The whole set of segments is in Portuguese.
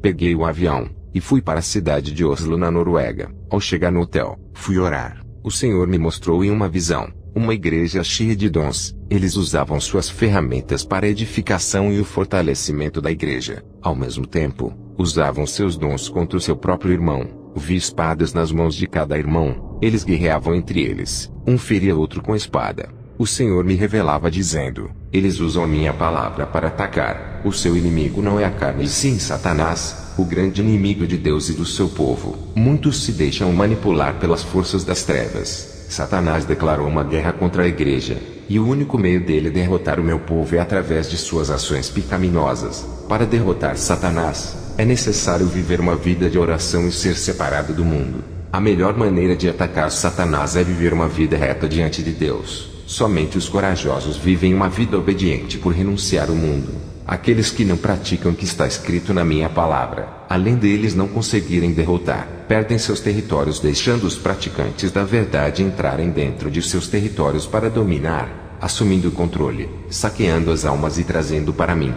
Peguei o avião e fui para a cidade de Oslo, na Noruega. Ao chegar no hotel, fui orar. O Senhor me mostrou em uma visão uma igreja cheia de dons. Eles usavam suas ferramentas para a edificação e o fortalecimento da igreja. Ao mesmo tempo, usavam seus dons contra o seu próprio irmão. Vi espadas nas mãos de cada irmão. Eles guerreavam entre eles. Um feria outro com espada. O Senhor me revelava dizendo: eles usam a minha palavra para atacar. O seu inimigo não é a carne e sim Satanás, o grande inimigo de Deus e do seu povo. Muitos se deixam manipular pelas forças das trevas. Satanás declarou uma guerra contra a igreja, e o único meio dele derrotar o meu povo é através de suas ações pecaminosas. Para derrotar Satanás, é necessário viver uma vida de oração e ser separado do mundo. A melhor maneira de atacar Satanás é viver uma vida reta diante de Deus. Somente os corajosos vivem uma vida obediente por renunciar ao mundo. Aqueles que não praticam o que está escrito na minha palavra, além deles não conseguirem derrotar, perdem seus territórios, deixando os praticantes da verdade entrarem dentro de seus territórios para dominar, assumindo o controle, saqueando as almas e trazendo para mim.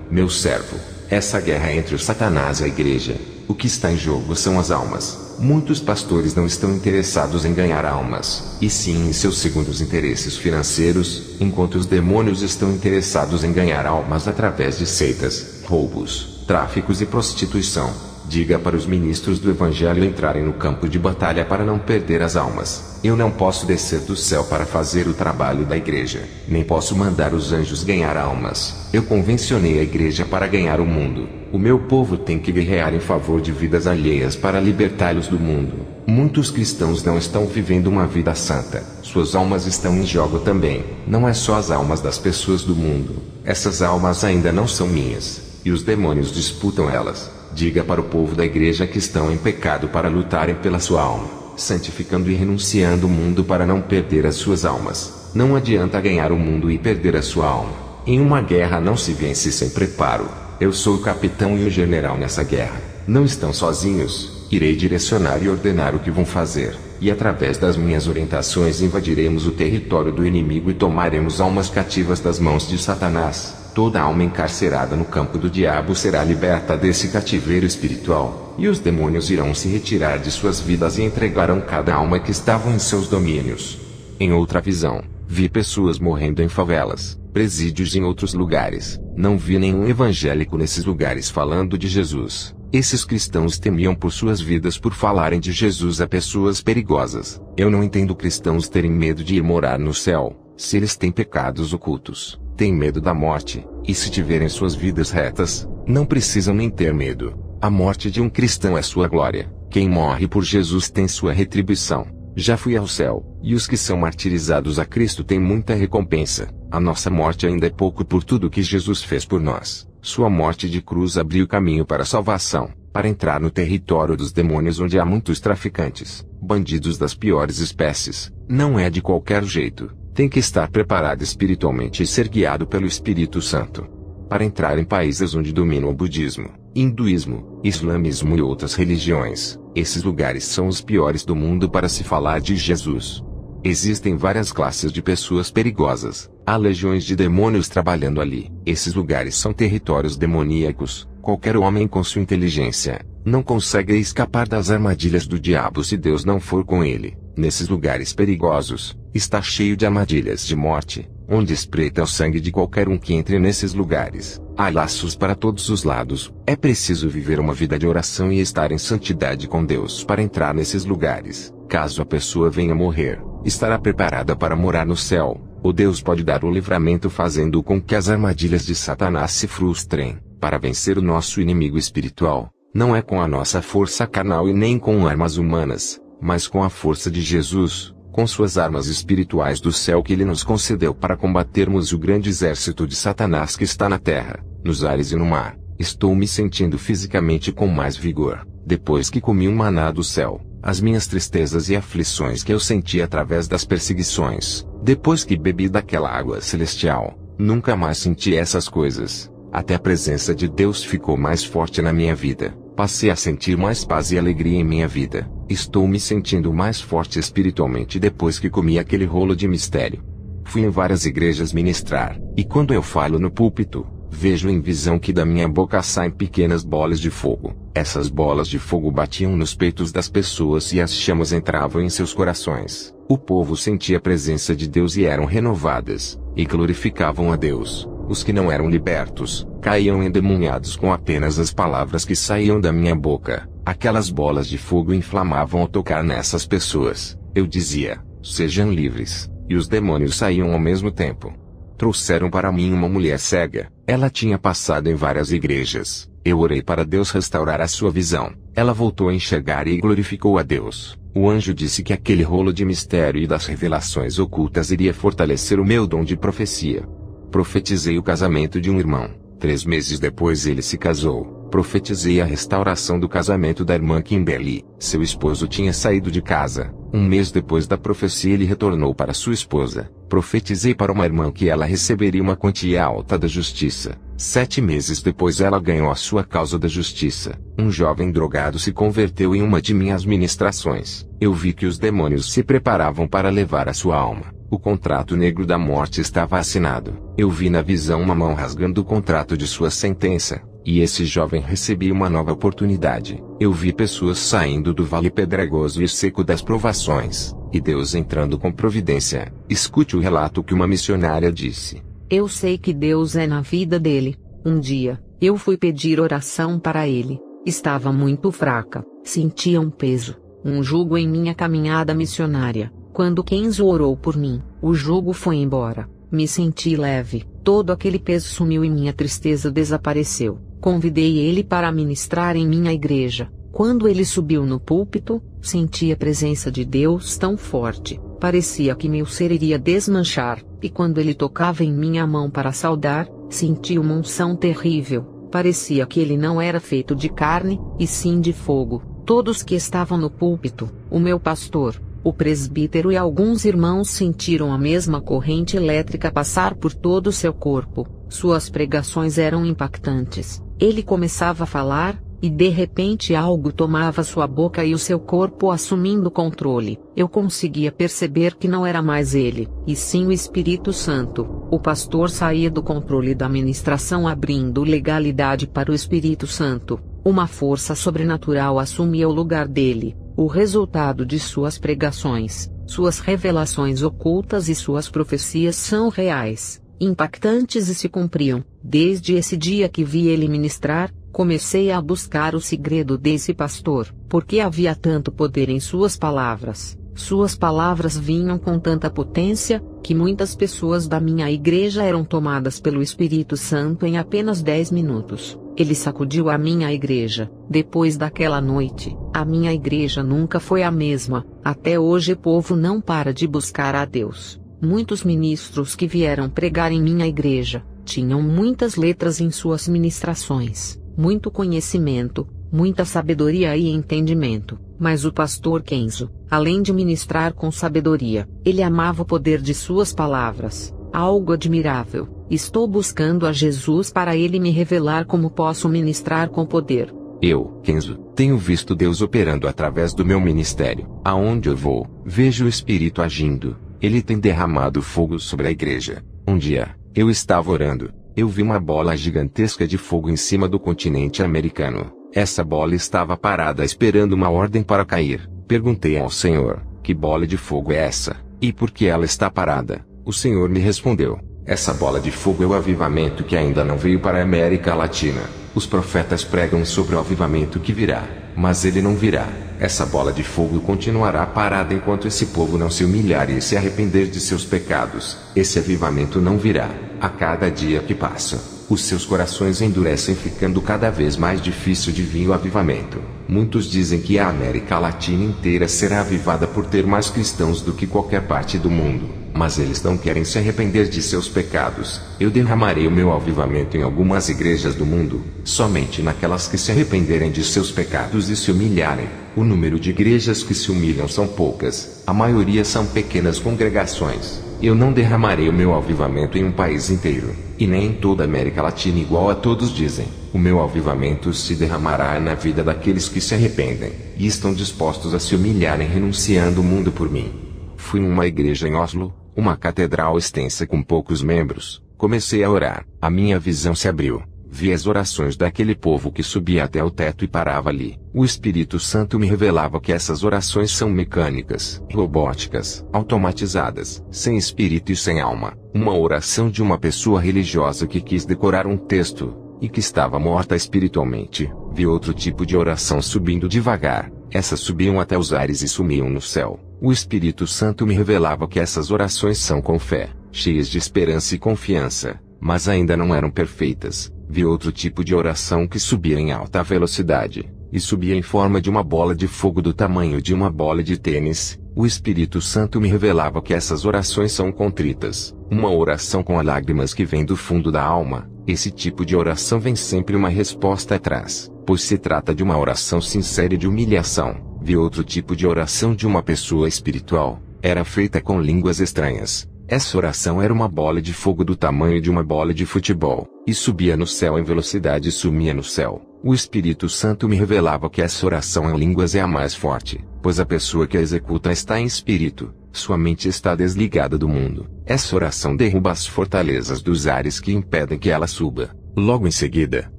Meu servo, essa guerra é entre o Satanás e a igreja. O que está em jogo são as almas. Muitos pastores não estão interessados em ganhar almas, e sim em seus segundos interesses financeiros, enquanto os demônios estão interessados em ganhar almas através de seitas, roubos, tráficos e prostituição. Diga para os ministros do Evangelho entrarem no campo de batalha para não perder as almas. Eu não posso descer do céu para fazer o trabalho da igreja, nem posso mandar os anjos ganhar almas. Eu convencionei a igreja para ganhar o mundo. O meu povo tem que guerrear em favor de vidas alheias para libertá-los do mundo. Muitos cristãos não estão vivendo uma vida santa. Suas almas estão em jogo também. Não é só as almas das pessoas do mundo. Essas almas ainda não são minhas, e os demônios disputam elas. Diga para o povo da igreja que estão em pecado para lutarem pela sua alma, santificando e renunciando o mundo para não perder as suas almas. Não adianta ganhar o mundo e perder a sua alma. Em uma guerra não se vence sem preparo. Eu sou o capitão e o general nessa guerra. Não estão sozinhos. Irei direcionar e ordenar o que vão fazer, e através das minhas orientações invadiremos o território do inimigo e tomaremos almas cativas das mãos de Satanás. Toda alma encarcerada no campo do diabo será liberta desse cativeiro espiritual, e os demônios irão se retirar de suas vidas e entregarão cada alma que estava em seus domínios. Em outra visão, vi pessoas morrendo em favelas, presídios e em outros lugares. Não vi nenhum evangélico nesses lugares falando de Jesus. Esses cristãos temiam por suas vidas por falarem de Jesus a pessoas perigosas. Eu não entendo cristãos terem medo de ir morar no céu, se eles têm pecados ocultos. Têm medo da morte, e se tiverem suas vidas retas, não precisam nem ter medo. A morte de um cristão é sua glória. Quem morre por Jesus tem sua retribuição. Já fui ao céu, e os que são martirizados a Cristo têm muita recompensa. A nossa morte ainda é pouco por tudo que Jesus fez por nós. Sua morte de cruz abriu caminho para a salvação, para entrar no território dos demônios onde há muitos traficantes, bandidos das piores espécies. Não é de qualquer jeito. Tem que estar preparado espiritualmente e ser guiado pelo Espírito Santo para entrar em países onde domina o budismo, hinduísmo, islamismo e outras religiões. Esses lugares são os piores do mundo para se falar de Jesus. Existem várias classes de pessoas perigosas. Há legiões de demônios trabalhando ali. Esses lugares são territórios demoníacos. Qualquer homem com sua inteligência não consegue escapar das armadilhas do diabo se Deus não for com ele. Nesses lugares perigosos, está cheio de armadilhas de morte, onde espreita o sangue de qualquer um que entre nesses lugares. Há laços para todos os lados. É preciso viver uma vida de oração e estar em santidade com Deus para entrar nesses lugares. Caso a pessoa venha morrer, estará preparada para morar no céu. O Deus pode dar o livramento fazendo com que as armadilhas de Satanás se frustrem. Para vencer o nosso inimigo espiritual, não é com a nossa força carnal e nem com armas humanas, mas com a força de Jesus, com suas armas espirituais do céu que ele nos concedeu para combatermos o grande exército de Satanás que está na terra, nos ares e no mar. Estou me sentindo fisicamente com mais vigor, depois que comi um maná do céu. As minhas tristezas e aflições que eu senti através das perseguições, depois que bebi daquela água celestial, nunca mais senti essas coisas. Até a presença de Deus ficou mais forte na minha vida. Passei a sentir mais paz e alegria em minha vida. Estou me sentindo mais forte espiritualmente depois que comi aquele rolo de mistério. Fui em várias igrejas ministrar, e quando eu falo no púlpito, Vejo em visão que da minha boca saem pequenas bolas de fogo. Essas bolas de fogo batiam nos peitos das pessoas e as chamas entravam em seus corações. O povo sentia a presença de Deus e eram renovadas, e glorificavam a Deus. Os que não eram libertos, caíam endemoniados com apenas as palavras que saíam da minha boca. Aquelas bolas de fogo inflamavam ao tocar nessas pessoas. Eu dizia, sejam livres, e os demônios saíam ao mesmo tempo. Trouxeram para mim uma mulher cega. Ela tinha passado em várias igrejas. Eu orei para Deus restaurar a sua visão. Ela voltou a enxergar e glorificou a Deus. O anjo disse que aquele rolo de mistério e das revelações ocultas iria fortalecer o meu dom de profecia. Profetizei o casamento de um irmão. 3 meses depois ele se casou. Profetizei a restauração do casamento da irmã Kimberly. Seu esposo tinha saído de casa. 1 mês depois da profecia ele retornou para sua esposa. Profetizei para uma irmã que ela receberia uma quantia alta da justiça. 7 meses depois ela ganhou a sua causa da justiça. Um jovem drogado se converteu em uma de minhas ministrações. Eu vi que os demônios se preparavam para levar a sua alma. O contrato negro da morte estava assinado. Eu vi na visão uma mão rasgando o contrato de sua sentença. E esse jovem recebia uma nova oportunidade. Eu vi pessoas saindo do vale pedregoso e seco das provações, e Deus entrando com providência. Escute o relato que uma missionária disse. Eu sei que Deus é na vida dele. Um dia, eu fui pedir oração para ele. Estava muito fraca, sentia um peso, um jugo em minha caminhada missionária. Quando Kenzo orou por mim, o jugo foi embora. Me senti leve, todo aquele peso sumiu e minha tristeza desapareceu. Convidei ele para ministrar em minha igreja. Quando ele subiu no púlpito, senti a presença de Deus tão forte, parecia que meu ser iria desmanchar, e quando ele tocava em minha mão para saudar, senti uma unção terrível, parecia que ele não era feito de carne, e sim de fogo. Todos que estavam no púlpito, o meu pastor, o presbítero e alguns irmãos sentiram a mesma corrente elétrica passar por todo o seu corpo. Suas pregações eram impactantes. Ele começava a falar, e de repente algo tomava sua boca e o seu corpo assumindo controle. Eu conseguia perceber que não era mais ele, e sim o Espírito Santo. O pastor saía do controle da ministração abrindo legalidade para o Espírito Santo. Uma força sobrenatural assumia o lugar dele. O resultado de suas pregações, suas revelações ocultas e suas profecias são reais, impactantes e se cumpriam. Desde esse dia que vi ele ministrar, comecei a buscar o segredo desse pastor, porque havia tanto poder em suas palavras. Suas palavras vinham com tanta potência, que muitas pessoas da minha igreja eram tomadas pelo Espírito Santo em apenas 10 minutos. Ele sacudiu a minha igreja. Depois daquela noite, a minha igreja nunca foi a mesma. Até hoje o povo não para de buscar a Deus. Muitos ministros que vieram pregar em minha igreja, tinham muitas letras em suas ministrações, muito conhecimento, muita sabedoria e entendimento. Mas o pastor Kenzo, além de ministrar com sabedoria, ele amava o poder de suas palavras. Algo admirável. Estou buscando a Jesus para ele me revelar como posso ministrar com poder. Eu, Kenzo, tenho visto Deus operando através do meu ministério. Aonde eu vou, vejo o Espírito agindo. Ele tem derramado fogo sobre a igreja. Um dia, eu estava orando. Eu vi uma bola gigantesca de fogo em cima do continente americano. Essa bola estava parada esperando uma ordem para cair. Perguntei ao Senhor, que bola de fogo é essa? E por que ela está parada? O Senhor me respondeu, essa bola de fogo é o avivamento que ainda não veio para a América Latina. Os profetas pregam sobre o avivamento que virá, mas ele não virá. Essa bola de fogo continuará parada enquanto esse povo não se humilhar e se arrepender de seus pecados. Esse avivamento não virá. A cada dia que passa, os seus corações endurecem, ficando cada vez mais difícil de vir o avivamento. Muitos dizem que a América Latina inteira será avivada por ter mais cristãos do que qualquer parte do mundo, mas eles não querem se arrepender de seus pecados. Eu derramarei o meu avivamento em algumas igrejas do mundo, somente naquelas que se arrependerem de seus pecados e se humilharem. O número de igrejas que se humilham são poucas, a maioria são pequenas congregações. Eu não derramarei o meu avivamento em um país inteiro, e nem em toda a América Latina igual a todos dizem. O meu avivamento se derramará na vida daqueles que se arrependem, e estão dispostos a se humilharem renunciando o mundo por mim. Fui em uma igreja em Oslo, uma catedral extensa com poucos membros, Comecei a orar, a minha visão se abriu. Vi as orações daquele povo que subia até o teto e parava ali. O Espírito Santo me revelava que essas orações são mecânicas, robóticas, automatizadas, sem espírito e sem alma. Uma oração de uma pessoa religiosa que quis decorar um texto, e que estava morta espiritualmente. Vi outro tipo de oração subindo devagar. Essas subiam até os ares e sumiam no céu. O Espírito Santo me revelava que essas orações são com fé, cheias de esperança e confiança, mas ainda não eram perfeitas. Vi outro tipo de oração que subia em alta velocidade, e subia em forma de uma bola de fogo do tamanho de uma bola de tênis. O Espírito Santo me revelava que essas orações são contritas, uma oração com lágrimas que vem do fundo da alma. Esse tipo de oração vem sempre uma resposta atrás, pois se trata de uma oração sincera e de humilhação. Vi outro tipo de oração de uma pessoa espiritual, era feita com línguas estranhas. Essa oração era uma bola de fogo do tamanho de uma bola de futebol, e subia no céu em velocidade e sumia no céu. O Espírito Santo me revelava que essa oração em línguas é a mais forte, pois a pessoa que a executa está em espírito, sua mente está desligada do mundo. Essa oração derruba as fortalezas dos ares que impedem que ela suba. Logo em seguida,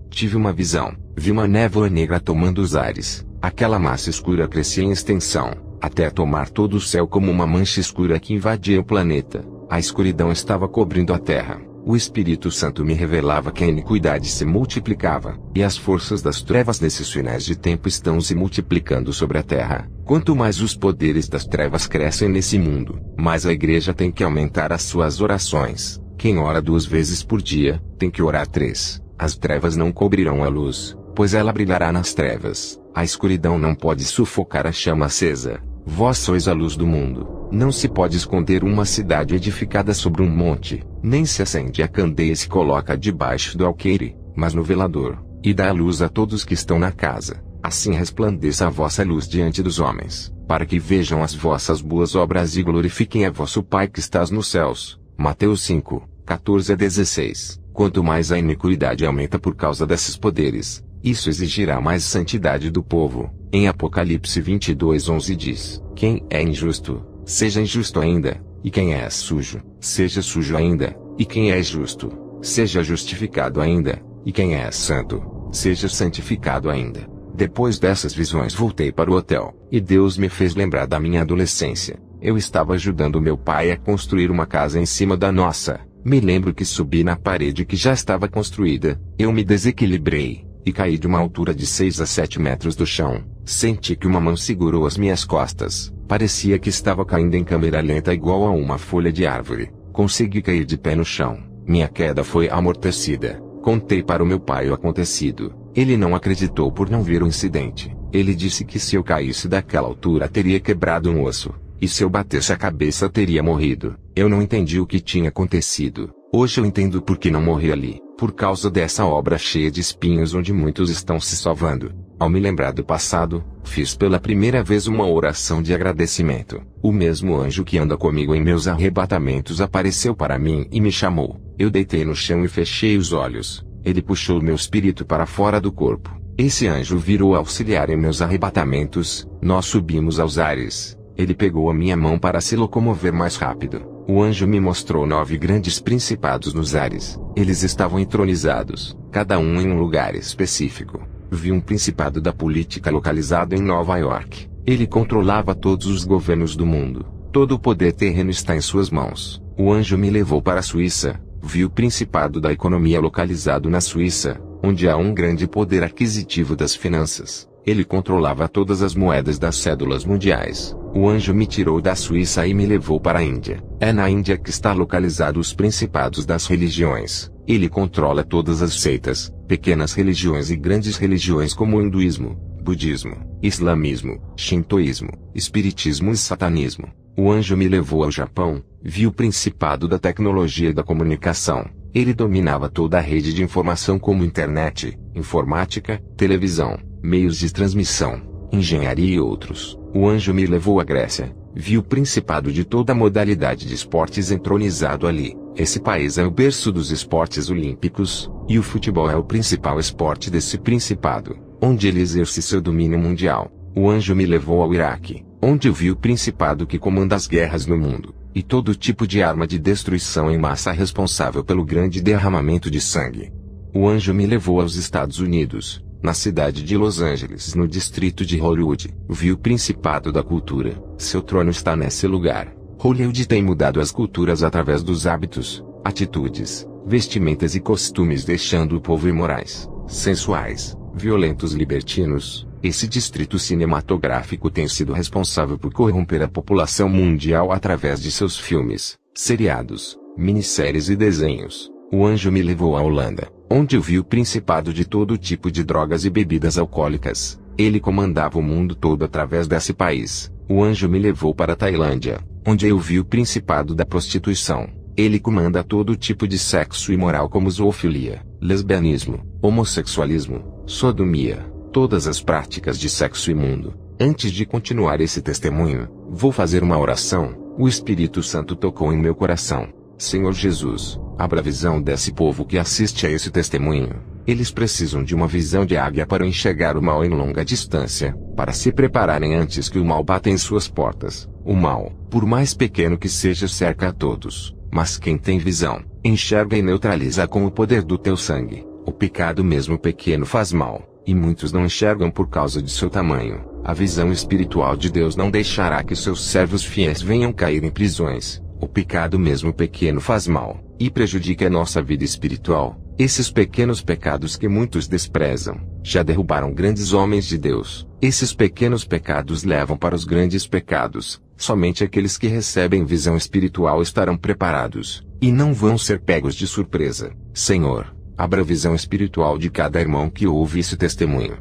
tive uma visão, vi uma névoa negra tomando os ares. Aquela massa escura crescia em extensão, até tomar todo o céu como uma mancha escura que invadia o planeta. A escuridão estava cobrindo a terra. O Espírito Santo me revelava que a iniquidade se multiplicava, e as forças das trevas nesses finais de tempo estão se multiplicando sobre a terra. Quanto mais os poderes das trevas crescem nesse mundo, mais a igreja tem que aumentar as suas orações. Quem ora 2 vezes por dia, tem que orar 3. As trevas não cobrirão a luz, pois ela brilhará nas trevas. A escuridão não pode sufocar a chama acesa. Vós sois a luz do mundo. Não se pode esconder uma cidade edificada sobre um monte, nem se acende a candeia e se coloca debaixo do alqueire, mas no velador, e dá a luz a todos que estão na casa. Assim resplandeça a vossa luz diante dos homens, para que vejam as vossas boas obras e glorifiquem a vosso Pai que estás nos céus. Mateus 5, 14-16. Quanto mais a iniquidade aumenta por causa desses poderes, isso exigirá mais santidade do povo. Em Apocalipse 22:11 diz: quem é injusto, seja injusto ainda, e quem é sujo, seja sujo ainda, e quem é justo, seja justificado ainda, e quem é santo, seja santificado ainda. Depois dessas visões voltei para o hotel, e Deus me fez lembrar da minha adolescência. Eu estava ajudando meu pai a construir uma casa em cima da nossa. Me lembro que subi na parede que já estava construída, eu me desequilibrei, e caí de uma altura de 6 a 7 metros do chão. Senti que uma mão segurou as minhas costas, parecia que estava caindo em câmera lenta igual a uma folha de árvore. Consegui cair de pé no chão, minha queda foi amortecida. Contei para o meu pai o acontecido, ele não acreditou por não ver o incidente. Ele disse que se eu caísse daquela altura teria quebrado um osso, e se eu batesse a cabeça teria morrido. Eu não entendi o que tinha acontecido. Hoje eu entendo por que não morri ali, por causa dessa obra cheia de espinhos onde muitos estão se salvando. Ao me lembrar do passado, fiz pela primeira vez uma oração de agradecimento. O mesmo anjo que anda comigo em meus arrebatamentos apareceu para mim e me chamou. Eu deitei no chão e fechei os olhos. Ele puxou meu espírito para fora do corpo. Esse anjo virou auxiliar em meus arrebatamentos. Nós subimos aos ares. Ele pegou a minha mão para se locomover mais rápido. O anjo me mostrou 9 grandes principados nos ares. Eles estavam entronizados, cada um em um lugar específico. Vi um principado da política localizado em Nova York. Ele controlava todos os governos do mundo. Todo o poder terreno está em suas mãos. O anjo me levou para a Suíça. Vi o principado da economia localizado na Suíça, onde há um grande poder aquisitivo das finanças. Ele controlava todas as moedas das cédulas mundiais. O anjo me tirou da Suíça e me levou para a Índia. É na Índia que está localizado os principados das religiões. Ele controla todas as seitas, pequenas religiões e grandes religiões como o hinduísmo, budismo, islamismo, shintoísmo, espiritismo e satanismo. O anjo me levou ao Japão. Vi o principado da tecnologia e da comunicação. Ele dominava toda a rede de informação como internet, informática, televisão, meios de transmissão, engenharia e outros. O anjo me levou à Grécia. Vi o principado de toda a modalidade de esportes entronizado ali. Esse país é o berço dos esportes olímpicos, e o futebol é o principal esporte desse principado, onde ele exerce seu domínio mundial. O anjo me levou ao Iraque, onde eu vi o principado que comanda as guerras no mundo. e todo tipo de arma de destruição em massa responsável pelo grande derramamento de sangue. O anjo me levou aos Estados Unidos, na cidade de Los Angeles, no distrito de Hollywood. Vi o Principado da Cultura. Seu trono está nesse lugar. Hollywood tem mudado as culturas através dos hábitos, atitudes, vestimentas e costumes, deixando o povo imorais, sensuais, violentos, libertinos. Esse distrito cinematográfico tem sido responsável por corromper a população mundial através de seus filmes, seriados, minisséries e desenhos. O anjo me levou à Holanda, onde eu vi o principado de todo tipo de drogas e bebidas alcoólicas. Ele comandava o mundo todo através desse país. O anjo me levou para a Tailândia, onde eu vi o principado da prostituição. Ele comanda todo tipo de sexo imoral, como zoofilia, lesbianismo, homossexualismo, sodomia, todas as práticas de sexo imundo. Antes de continuar esse testemunho, vou fazer uma oração. O Espírito Santo tocou em meu coração. Senhor Jesus, abra a visão desse povo que assiste a esse testemunho. Eles precisam de uma visão de águia para enxergar o mal em longa distância, para se prepararem antes que o mal bata em suas portas. O mal, por mais pequeno que seja, cerca a todos, mas quem tem visão, enxerga e neutraliza com o poder do teu sangue. O pecado mesmo pequeno faz mal, e muitos não enxergam por causa de seu tamanho. A visão espiritual de Deus não deixará que seus servos fiéis venham cair em prisões. O pecado mesmo pequeno faz mal, e prejudica a nossa vida espiritual. Esses pequenos pecados que muitos desprezam, já derrubaram grandes homens de Deus. Esses pequenos pecados levam para os grandes pecados. Somente aqueles que recebem visão espiritual estarão preparados, e não vão ser pegos de surpresa. Senhor, abra a visão espiritual de cada irmão que ouve esse testemunho.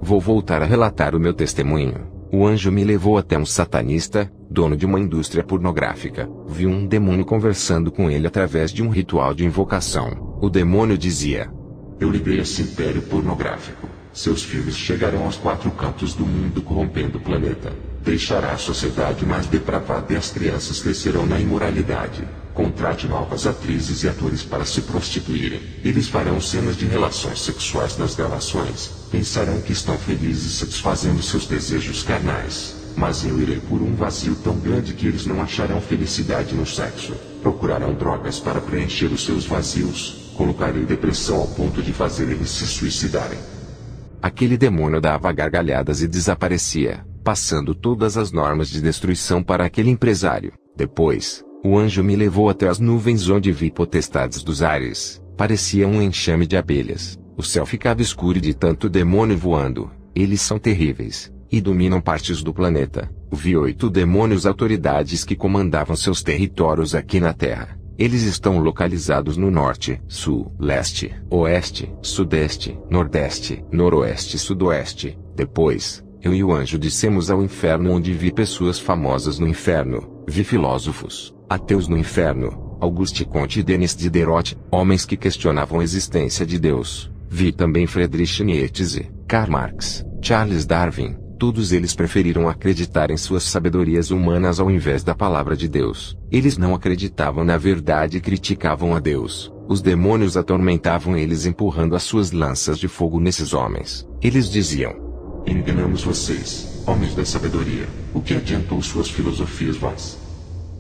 Vou voltar a relatar o meu testemunho. O anjo me levou até um satanista, dono de uma indústria pornográfica. Vi um demônio conversando com ele através de um ritual de invocação. O demônio dizia: eu livrei esse império pornográfico. Seus filhos chegarão aos 4 cantos do mundo, corrompendo o planeta. Deixará a sociedade mais depravada e as crianças crescerão na imoralidade. Contrate novas atrizes e atores para se prostituírem. Eles farão cenas de relações sexuais nas gravações. Pensarão que estão felizes satisfazendo seus desejos carnais. Mas eu irei por um vazio tão grande que eles não acharão felicidade no sexo. Procurarão drogas para preencher os seus vazios. Colocarei depressão ao ponto de fazer eles se suicidarem. Aquele demônio dava gargalhadas e desaparecia, passando todas as normas de destruição para aquele empresário. Depois, o anjo me levou até as nuvens, onde vi potestades dos ares. Parecia um enxame de abelhas. O céu ficava escuro de tanto demônio voando. Eles são terríveis, e dominam partes do planeta. Vi 8 demônios, autoridades que comandavam seus territórios aqui na Terra. Eles estão localizados no norte, sul, leste, oeste, sudeste, nordeste, noroeste e sudoeste. Depois, eu e o anjo descemos ao inferno, onde vi pessoas famosas no inferno. Vi filósofos, ateus no inferno, Auguste Comte e Denis Diderot, homens que questionavam a existência de Deus. Vi também Friedrich Nietzsche, Karl Marx, Charles Darwin. Todos eles preferiram acreditar em suas sabedorias humanas ao invés da palavra de Deus. Eles não acreditavam na verdade e criticavam a Deus. Os demônios atormentavam eles, empurrando as suas lanças de fogo nesses homens. Eles diziam: enganamos vocês, homens da sabedoria. O que adiantou suas filosofias vãs?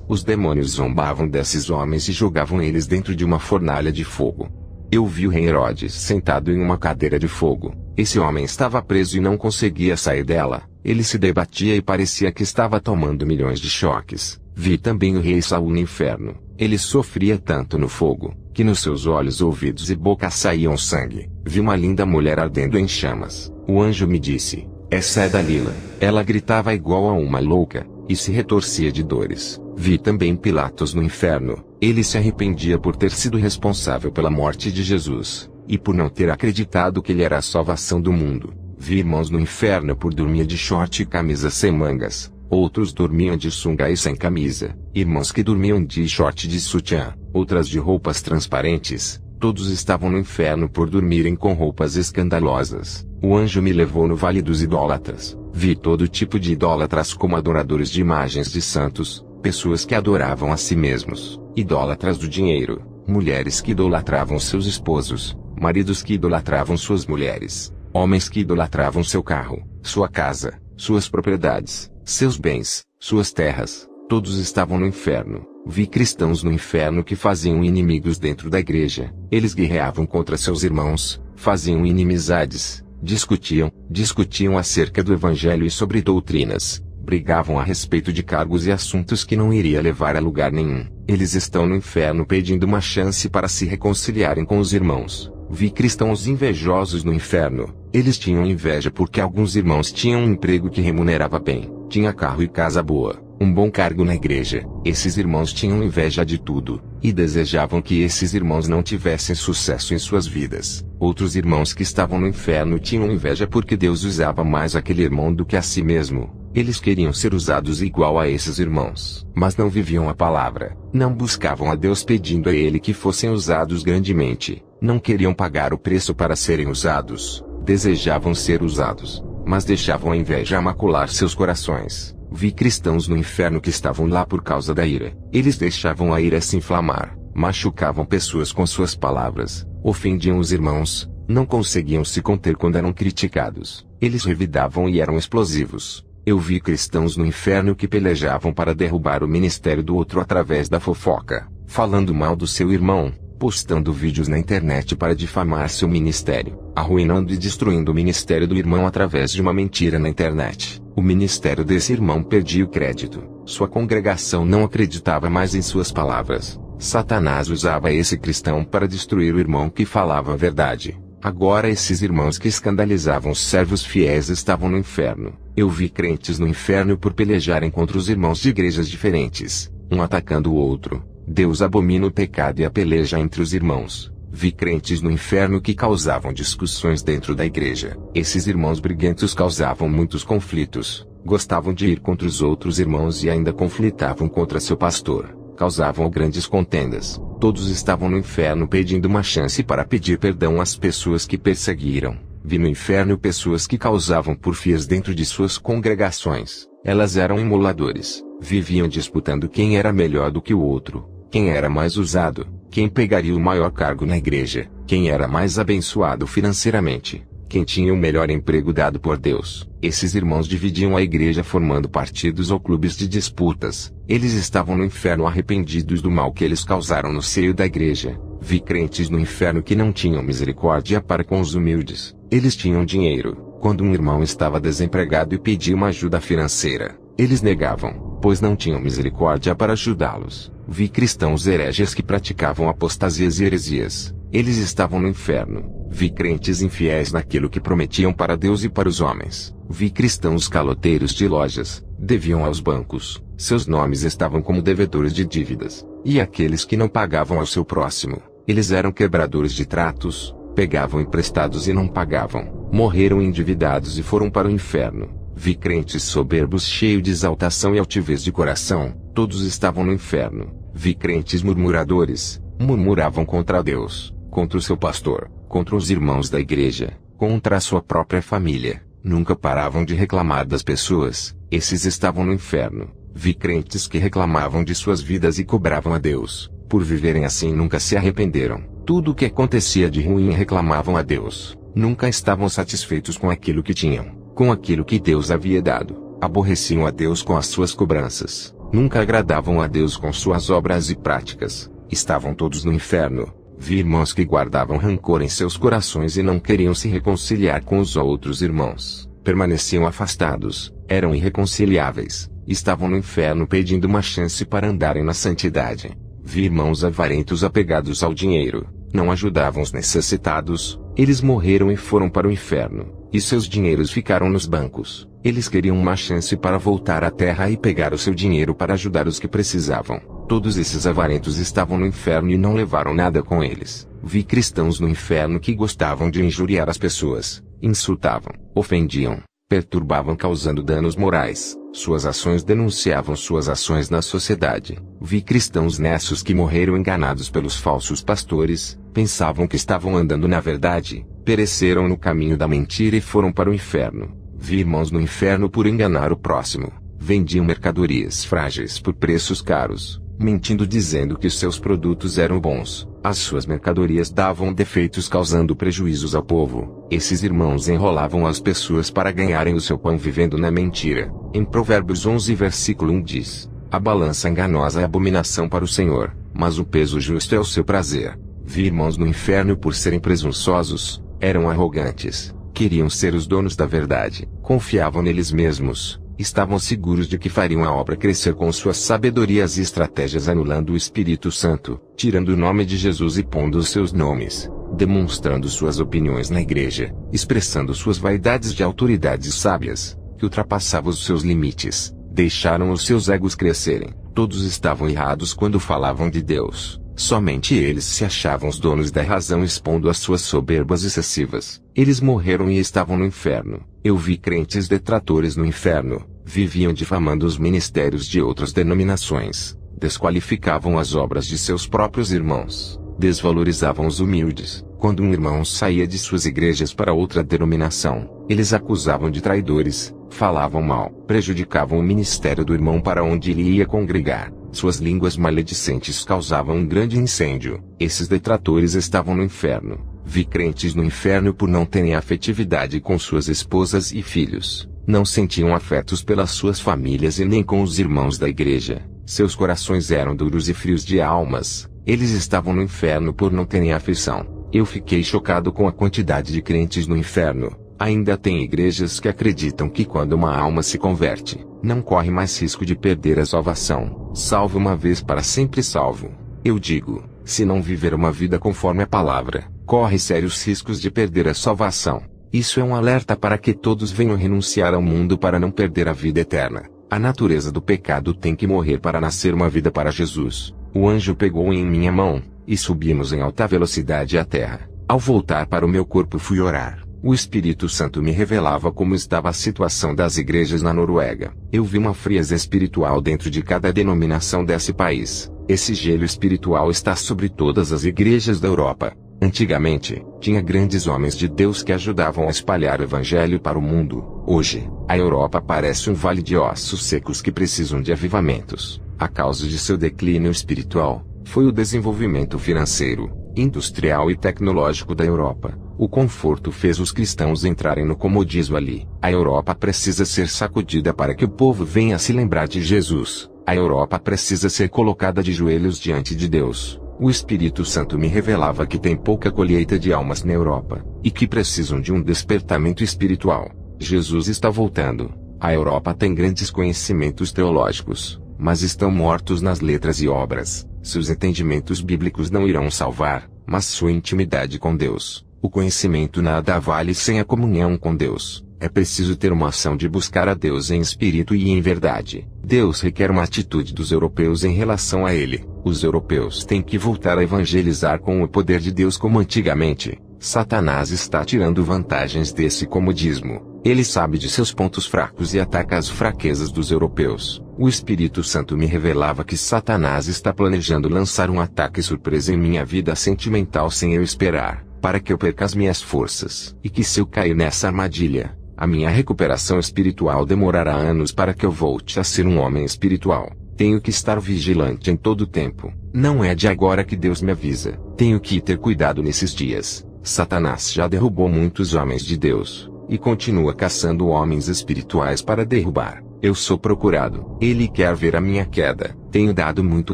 Os demônios zombavam desses homens e jogavam eles dentro de uma fornalha de fogo. Eu vi o rei Herodes sentado em uma cadeira de fogo. Esse homem estava preso e não conseguia sair dela. Ele se debatia e parecia que estava tomando milhões de choques. Vi também o rei Saul no inferno. Ele sofria tanto no fogo, que nos seus olhos, ouvidos e boca saíam sangue. Vi uma linda mulher ardendo em chamas. O anjo me disse: essa é Dalila. Ela gritava igual a uma louca, e se retorcia de dores. Vi também Pilatos no inferno. Ele se arrependia por ter sido responsável pela morte de Jesus, e por não ter acreditado que ele era a salvação do mundo. Vi irmãos no inferno por dormir de short e camisa sem mangas. Outros dormiam de sunga e sem camisa. Irmãos que dormiam de short e de sutiã. Outras de roupas transparentes. Todos estavam no inferno por dormirem com roupas escandalosas. O anjo me levou no vale dos idólatras. Vi todo tipo de idólatras, como adoradores de imagens de santos, pessoas que adoravam a si mesmos, idólatras do dinheiro, mulheres que idolatravam seus esposos, maridos que idolatravam suas mulheres, homens que idolatravam seu carro, sua casa, suas propriedades, seus bens, suas terras. Todos estavam no inferno. Vi cristãos no inferno que faziam inimigos dentro da igreja. Eles guerreavam contra seus irmãos, faziam inimizades, discutiam acerca do evangelho e sobre doutrinas, brigavam a respeito de cargos e assuntos que não iria levar a lugar nenhum. Eles estão no inferno pedindo uma chance para se reconciliarem com os irmãos. Vi cristãos invejosos no inferno. Eles tinham inveja porque alguns irmãos tinham um emprego que remunerava bem, tinha carro e casa boa, um bom cargo na igreja. Esses irmãos tinham inveja de tudo, e desejavam que esses irmãos não tivessem sucesso em suas vidas. Outros irmãos que estavam no inferno tinham inveja porque Deus usava mais aquele irmão do que a si mesmo. Eles queriam ser usados igual a esses irmãos, mas não viviam a palavra, não buscavam a Deus pedindo a Ele que fossem usados grandemente, não queriam pagar o preço para serem usados, desejavam ser usados, mas deixavam a inveja macular seus corações. Vi cristãos no inferno que estavam lá por causa da ira. Eles deixavam a ira se inflamar, machucavam pessoas com suas palavras, ofendiam os irmãos, não conseguiam se conter quando eram criticados. Eles revidavam e eram explosivos. Eu vi cristãos no inferno que pelejavam para derrubar o ministério do outro através da fofoca, falando mal do seu irmão, postando vídeos na internet para difamar seu ministério, arruinando e destruindo o ministério do irmão através de uma mentira na internet. O ministério desse irmão perdia o crédito, sua congregação não acreditava mais em suas palavras. Satanás usava esse cristão para destruir o irmão que falava a verdade. Agora esses irmãos que escandalizavam os servos fiéis estavam no inferno. Eu vi crentes no inferno por pelejarem contra os irmãos de igrejas diferentes, um atacando o outro. Deus abomina o pecado e a peleja entre os irmãos. Vi crentes no inferno que causavam discussões dentro da igreja. Esses irmãos briguentos causavam muitos conflitos, gostavam de ir contra os outros irmãos e ainda conflitavam contra seu pastor, causavam grandes contendas. Todos estavam no inferno pedindo uma chance para pedir perdão às pessoas que perseguiram. Vi no inferno pessoas que causavam porfias dentro de suas congregações. Elas eram emuladores, viviam disputando quem era melhor do que o outro, quem era mais usado, quem pegaria o maior cargo na igreja, quem era mais abençoado financeiramente, quem tinha o melhor emprego dado por Deus. Esses irmãos dividiam a igreja formando partidos ou clubes de disputas. Eles estavam no inferno arrependidos do mal que eles causaram no seio da igreja. Vi crentes no inferno que não tinham misericórdia para com os humildes. Eles tinham dinheiro. Quando um irmão estava desempregado e pedia uma ajuda financeira, eles negavam, pois não tinham misericórdia para ajudá-los. Vi cristãos hereges que praticavam apostasias e heresias. Eles estavam no inferno. Vi crentes infiéis naquilo que prometiam para Deus e para os homens. Vi cristãos caloteiros de lojas, deviam aos bancos, seus nomes estavam como devedores de dívidas. E aqueles que não pagavam ao seu próximo, eles eram quebradores de tratos, pegavam emprestados e não pagavam, morreram endividados e foram para o inferno. Vi crentes soberbos cheios de exaltação e altivez de coração, todos estavam no inferno. Vi crentes murmuradores, murmuravam contra Deus, contra o seu pastor, contra os irmãos da igreja, contra a sua própria família, nunca paravam de reclamar das pessoas. Esses estavam no inferno. Vi crentes que reclamavam de suas vidas e cobravam a Deus, por viverem assim nunca se arrependeram. Tudo o que acontecia de ruim reclamavam a Deus, nunca estavam satisfeitos com aquilo que tinham, com aquilo que Deus havia dado, aborreciam a Deus com as suas cobranças, nunca agradavam a Deus com suas obras e práticas, estavam todos no inferno. Vi irmãos que guardavam rancor em seus corações e não queriam se reconciliar com os outros irmãos, permaneciam afastados, eram irreconciliáveis, estavam no inferno pedindo uma chance para andarem na santidade. Vi irmãos avarentos apegados ao dinheiro, não ajudavam os necessitados, eles morreram e foram para o inferno, e seus dinheiros ficaram nos bancos. Eles queriam uma chance para voltar à terra e pegar o seu dinheiro para ajudar os que precisavam. Todos esses avarentos estavam no inferno e não levaram nada com eles. Vi cristãos no inferno que gostavam de injuriar as pessoas, insultavam, ofendiam, perturbavam causando danos morais. Suas ações denunciavam suas ações na sociedade. Vi cristãos nessos que morreram enganados pelos falsos pastores, pensavam que estavam andando na verdade, pereceram no caminho da mentira e foram para o inferno. Vi irmãos no inferno por enganar o próximo, vendiam mercadorias frágeis por preços caros, mentindo dizendo que seus produtos eram bons. As suas mercadorias davam defeitos causando prejuízos ao povo. Esses irmãos enrolavam as pessoas para ganharem o seu pão vivendo na mentira. Em Provérbios 11 versículo 1 diz: A balança enganosa é abominação para o Senhor, mas o peso justo é o seu prazer. Vi irmãos no inferno por serem presunçosos, eram arrogantes, queriam ser os donos da verdade, confiavam neles mesmos, estavam seguros de que fariam a obra crescer com suas sabedorias e estratégias, anulando o Espírito Santo, tirando o nome de Jesus e pondo os seus nomes, demonstrando suas opiniões na igreja, expressando suas vaidades de autoridades sábias, que ultrapassavam os seus limites, deixaram os seus egos crescerem. Todos estavam errados quando falavam de Deus. Somente eles se achavam os donos da razão, expondo as suas soberbas excessivas. Eles morreram e estavam no inferno. Eu vi crentes detratores no inferno. Viviam difamando os ministérios de outras denominações. Desqualificavam as obras de seus próprios irmãos. Desvalorizavam os humildes. Quando um irmão saía de suas igrejas para outra denominação, eles acusavam de traidores, falavam mal, prejudicavam o ministério do irmão para onde ele ia congregar. Suas línguas maledicentes causavam um grande incêndio. Esses detratores estavam no inferno. Vi crentes no inferno por não terem afetividade com suas esposas e filhos. Não sentiam afetos pelas suas famílias e nem com os irmãos da igreja. Seus corações eram duros e frios de almas. Eles estavam no inferno por não terem afeição. Eu fiquei chocado com a quantidade de crentes no inferno. Ainda tem igrejas que acreditam que quando uma alma se converte, não corre mais risco de perder a salvação. Salvo uma vez para sempre salvo. Eu digo, se não viver uma vida conforme a palavra, corre sérios riscos de perder a salvação. Isso é um alerta para que todos venham renunciar ao mundo para não perder a vida eterna. A natureza do pecado tem que morrer para nascer uma vida para Jesus. O anjo pegou em minha mão, e subimos em alta velocidade à terra. Ao voltar para o meu corpo fui orar. O Espírito Santo me revelava como estava a situação das igrejas na Noruega. Eu vi uma frieza espiritual dentro de cada denominação desse país. Esse gelo espiritual está sobre todas as igrejas da Europa. Antigamente, tinha grandes homens de Deus que ajudavam a espalhar o evangelho para o mundo. Hoje, a Europa parece um vale de ossos secos que precisam de avivamentos. A causa de seu declínio espiritual foi o desenvolvimento financeiro, industrial e tecnológico da Europa. O conforto fez os cristãos entrarem no comodismo ali. A Europa precisa ser sacudida para que o povo venha a se lembrar de Jesus. A Europa precisa ser colocada de joelhos diante de Deus. O Espírito Santo me revelava que tem pouca colheita de almas na Europa, e que precisam de um despertamento espiritual. Jesus está voltando. A Europa tem grandes conhecimentos teológicos, mas estão mortos nas letras e obras. Seus entendimentos bíblicos não irão salvar, mas sua intimidade com Deus. O conhecimento nada vale sem a comunhão com Deus. É preciso ter uma ação de buscar a Deus em espírito e em verdade. Deus requer uma atitude dos europeus em relação a Ele. Os europeus têm que voltar a evangelizar com o poder de Deus como antigamente. Satanás está tirando vantagens desse comodismo. Ele sabe de seus pontos fracos e ataca as fraquezas dos europeus. O Espírito Santo me revelava que Satanás está planejando lançar um ataque surpresa em minha vida sentimental sem eu esperar, para que eu perca as minhas forças. E que se eu cair nessa armadilha, a minha recuperação espiritual demorará anos para que eu volte a ser um homem espiritual. Tenho que estar vigilante em todo o tempo. Não é de agora que Deus me avisa. Tenho que ter cuidado nesses dias. Satanás já derrubou muitos homens de Deus, e continua caçando homens espirituais para derrubar. Eu sou procurado. Ele quer ver a minha queda. Tenho dado muito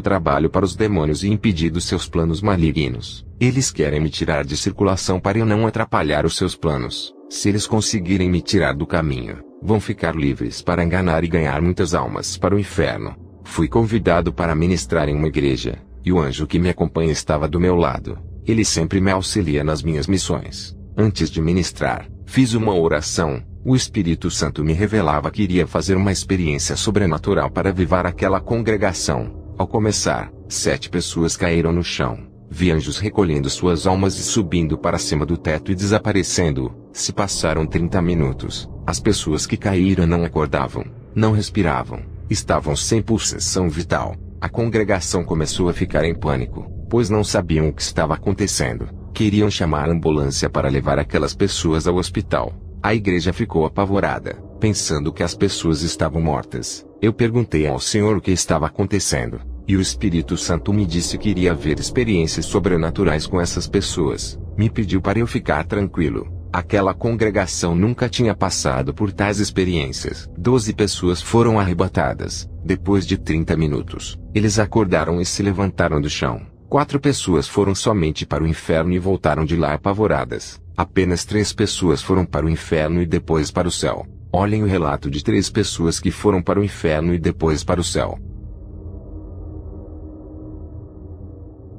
trabalho para os demônios e impedido seus planos malignos. Eles querem me tirar de circulação para eu não atrapalhar os seus planos. Se eles conseguirem me tirar do caminho, vão ficar livres para enganar e ganhar muitas almas para o inferno. Fui convidado para ministrar em uma igreja, e o anjo que me acompanha estava do meu lado. Ele sempre me auxilia nas minhas missões. Antes de ministrar, fiz uma oração. O Espírito Santo me revelava que iria fazer uma experiência sobrenatural para avivar aquela congregação. Ao começar, 7 pessoas caíram no chão. Vi anjos recolhendo suas almas e subindo para cima do teto e desaparecendo. Se passaram 30 minutos, as pessoas que caíram não acordavam, não respiravam, estavam sem pulsação vital. A congregação começou a ficar em pânico, pois não sabiam o que estava acontecendo. Queriam chamar a ambulância para levar aquelas pessoas ao hospital. A igreja ficou apavorada, pensando que as pessoas estavam mortas. Eu perguntei ao Senhor o que estava acontecendo, e o Espírito Santo me disse que iria haver experiências sobrenaturais com essas pessoas. Me pediu para eu ficar tranquilo. Aquela congregação nunca tinha passado por tais experiências. 12 pessoas foram arrebatadas. Depois de 30 minutos, eles acordaram e se levantaram do chão. 4 pessoas foram somente para o inferno e voltaram de lá apavoradas. Apenas 3 pessoas foram para o inferno e depois para o céu. Olhem o relato de 3 pessoas que foram para o inferno e depois para o céu.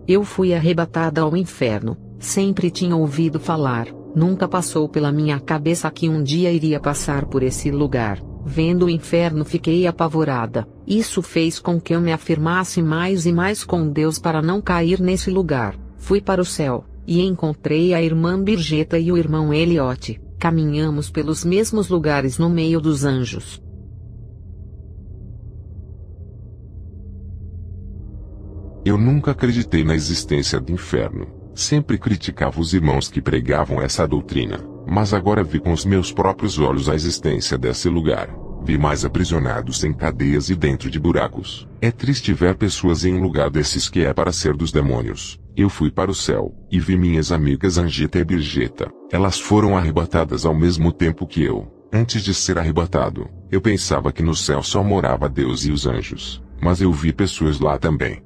Eu fui arrebatada ao inferno. Sempre tinha ouvido falar, nunca passou pela minha cabeça que um dia iria passar por esse lugar. Vendo o inferno fiquei apavorada. Isso fez com que eu me afirmasse mais e mais com Deus para não cair nesse lugar. Fui para o céu, e encontrei a irmã Birgeta e o irmão Eliote. Caminhamos pelos mesmos lugares no meio dos anjos. Eu nunca acreditei na existência do inferno. Sempre criticava os irmãos que pregavam essa doutrina. Mas agora vi com os meus próprios olhos a existência desse lugar. Vi mais aprisionados em cadeias e dentro de buracos. É triste ver pessoas em um lugar desses que é para ser dos demônios. Eu fui para o céu, e vi minhas amigas Angeta e Birgeta. Elas foram arrebatadas ao mesmo tempo que eu. Antes de ser arrebatado, eu pensava que no céu só morava Deus e os anjos. Mas eu vi pessoas lá também.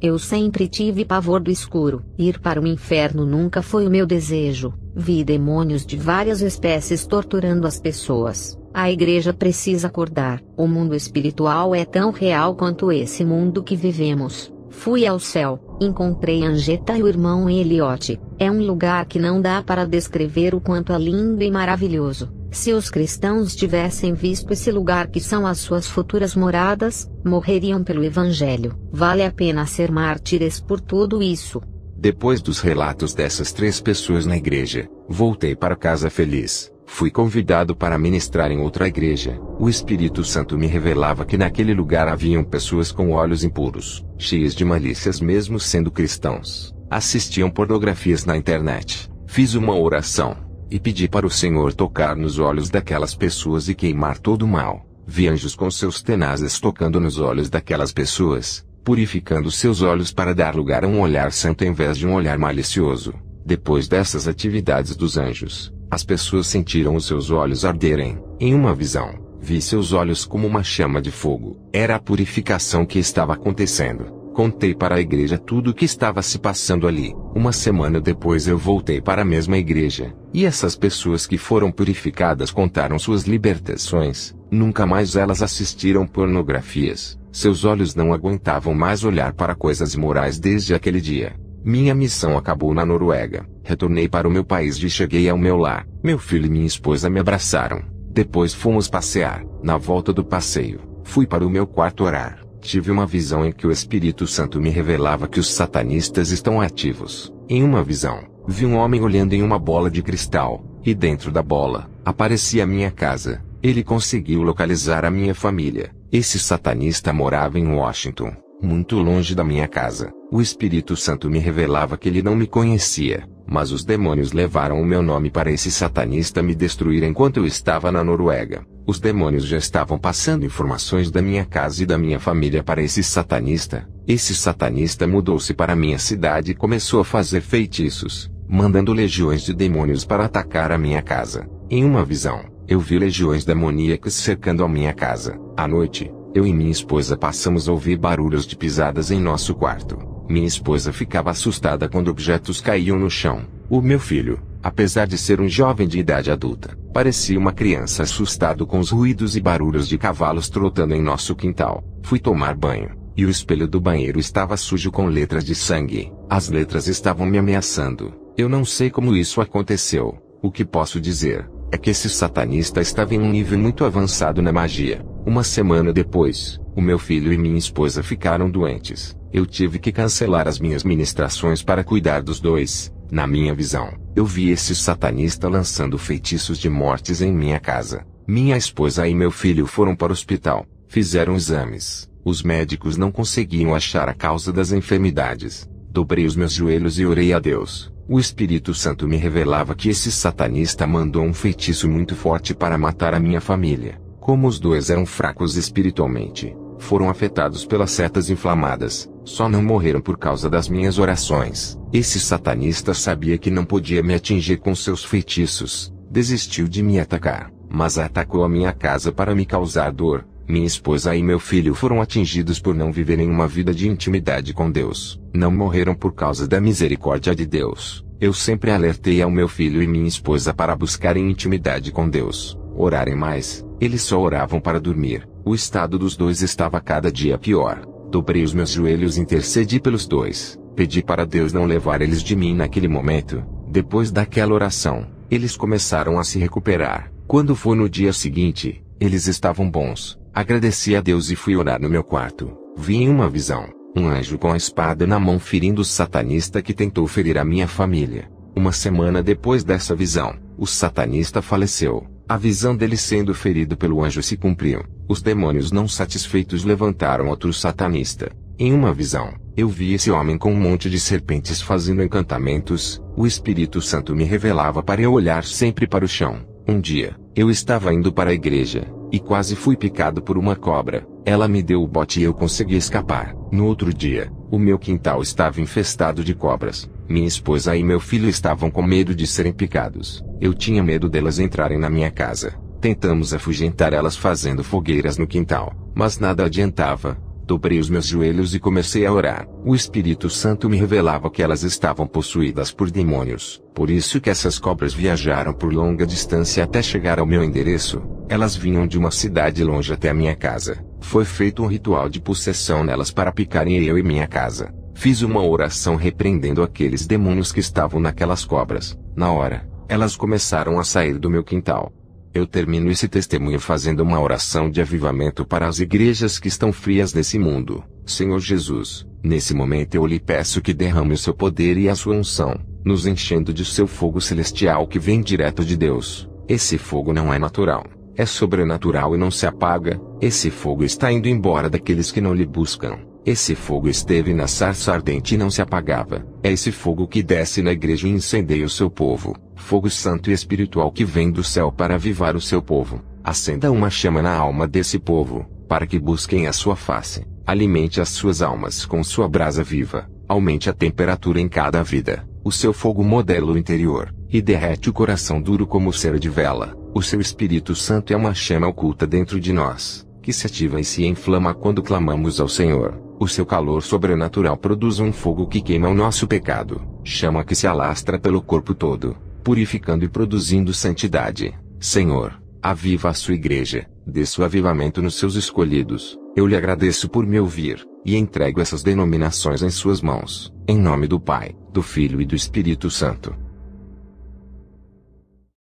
Eu sempre tive pavor do escuro. Ir para o inferno nunca foi o meu desejo. Vi demônios de várias espécies torturando as pessoas. A igreja precisa acordar. O mundo espiritual é tão real quanto esse mundo que vivemos. Fui ao céu, encontrei Angeta e o irmão Eliote. É um lugar que não dá para descrever o quanto é lindo e maravilhoso. Se os cristãos tivessem visto esse lugar que são as suas futuras moradas, morreriam pelo Evangelho. Vale a pena ser mártires por tudo isso. Depois dos relatos dessas 3 pessoas na igreja, voltei para casa feliz. Fui convidado para ministrar em outra igreja. O Espírito Santo me revelava que naquele lugar haviam pessoas com olhos impuros, cheias de malícias mesmo sendo cristãos. Assistiam pornografias na internet. Fiz uma oração e pedi para o Senhor tocar nos olhos daquelas pessoas e queimar todo o mal. Vi anjos com seus tenazes tocando nos olhos daquelas pessoas, purificando seus olhos para dar lugar a um olhar santo em vez de um olhar malicioso. Depois dessas atividades dos anjos, as pessoas sentiram os seus olhos arderem. Em uma visão, vi seus olhos como uma chama de fogo. Era a purificação que estava acontecendo. Contei para a igreja tudo o que estava se passando ali. Uma semana depois eu voltei para a mesma igreja, e essas pessoas que foram purificadas contaram suas libertações. Nunca mais elas assistiram pornografias. Seus olhos não aguentavam mais olhar para coisas imorais desde aquele dia. Minha missão acabou na Noruega. Retornei para o meu país e cheguei ao meu lar. Meu filho e minha esposa me abraçaram. Depois fomos passear. Na volta do passeio, fui para o meu quarto orar. Tive uma visão em que o Espírito Santo me revelava que os satanistas estão ativos. Em uma visão, vi um homem olhando em uma bola de cristal, e dentro da bola, aparecia a minha casa. Ele conseguiu localizar a minha família. Esse satanista morava em Washington, muito longe da minha casa. O Espírito Santo me revelava que ele não me conhecia, mas os demônios levaram o meu nome para esse satanista me destruir enquanto eu estava na Noruega. Os demônios já estavam passando informações da minha casa e da minha família para esse satanista. Esse satanista mudou-se para minha cidade e começou a fazer feitiços, mandando legiões de demônios para atacar a minha casa. Em uma visão, eu vi legiões demoníacas cercando a minha casa. À noite, eu e minha esposa passamos a ouvir barulhos de pisadas em nosso quarto. Minha esposa ficava assustada quando objetos caíam no chão. O meu filho, apesar de ser um jovem de idade adulta, parecia uma criança assustado com os ruídos e barulhos de cavalos trotando em nosso quintal. Fui tomar banho, e o espelho do banheiro estava sujo com letras de sangue. As letras estavam me ameaçando. Eu não sei como isso aconteceu. O que posso dizer é que esse satanista estava em um nível muito avançado na magia. Uma semana depois, o meu filho e minha esposa ficaram doentes. Eu tive que cancelar as minhas ministrações para cuidar dos dois. Na minha visão, eu vi esse satanista lançando feitiços de mortes em minha casa. Minha esposa e meu filho foram para o hospital, fizeram exames. Os médicos não conseguiam achar a causa das enfermidades. Dobrei os meus joelhos e orei a Deus. O Espírito Santo me revelava que esse satanista mandou um feitiço muito forte para matar a minha família. Como os dois eram fracos espiritualmente, foram afetados pelas setas inflamadas, só não morreram por causa das minhas orações. Esse satanista sabia que não podia me atingir com seus feitiços, desistiu de me atacar, mas atacou a minha casa para me causar dor. Minha esposa e meu filho foram atingidos por não viverem uma vida de intimidade com Deus. Não morreram por causa da misericórdia de Deus. Eu sempre alertei ao meu filho e minha esposa para buscarem intimidade com Deus, orarem mais. Eles só oravam para dormir. O estado dos dois estava cada dia pior. Dobrei os meus joelhos e intercedi pelos dois. Pedi para Deus não levar eles de mim naquele momento. Depois daquela oração, eles começaram a se recuperar. Quando foi no dia seguinte, eles estavam bons. Agradeci a Deus e fui orar no meu quarto. Vi em uma visão, um anjo com a espada na mão ferindo o satanista que tentou ferir a minha família. Uma semana depois dessa visão, o satanista faleceu. A visão dele sendo ferido pelo anjo se cumpriu. Os demônios não satisfeitos levantaram outro satanista. Em uma visão, eu vi esse homem com um monte de serpentes fazendo encantamentos. O Espírito Santo me revelava para eu olhar sempre para o chão. Um dia, eu estava indo para a igreja, e quase fui picado por uma cobra. Ela me deu o bote e eu consegui escapar. No outro dia, o meu quintal estava infestado de cobras. Minha esposa e meu filho estavam com medo de serem picados. Eu tinha medo delas entrarem na minha casa. Tentamos afugentar elas fazendo fogueiras no quintal, mas nada adiantava. Dobrei os meus joelhos e comecei a orar. O Espírito Santo me revelava que elas estavam possuídas por demônios. Por isso que essas cobras viajaram por longa distância até chegar ao meu endereço. Elas vinham de uma cidade longe até a minha casa. Foi feito um ritual de possessão nelas para picarem eu e minha casa. Fiz uma oração repreendendo aqueles demônios que estavam naquelas cobras. Na hora, elas começaram a sair do meu quintal. Eu termino esse testemunho fazendo uma oração de avivamento para as igrejas que estão frias nesse mundo. Senhor Jesus, nesse momento eu lhe peço que derrame o seu poder e a sua unção, nos enchendo de seu fogo celestial que vem direto de Deus. Esse fogo não é natural, é sobrenatural e não se apaga. Esse fogo está indo embora daqueles que não lhe buscam. Esse fogo esteve na sarça ardente e não se apagava. É esse fogo que desce na igreja e incendeia o seu povo. Fogo santo e espiritual que vem do céu para avivar o seu povo. Acenda uma chama na alma desse povo, para que busquem a sua face. Alimente as suas almas com sua brasa viva. Aumente a temperatura em cada vida. O seu fogo modela o interior, e derrete o coração duro como cera de vela. O seu Espírito Santo é uma chama oculta dentro de nós, que se ativa e se inflama quando clamamos ao Senhor. O seu calor sobrenatural produz um fogo que queima o nosso pecado, chama que se alastra pelo corpo todo, purificando e produzindo santidade. Senhor, aviva a sua igreja, dê seu avivamento nos seus escolhidos. Eu lhe agradeço por me ouvir, e entrego essas denominações em suas mãos, em nome do Pai, do Filho e do Espírito Santo.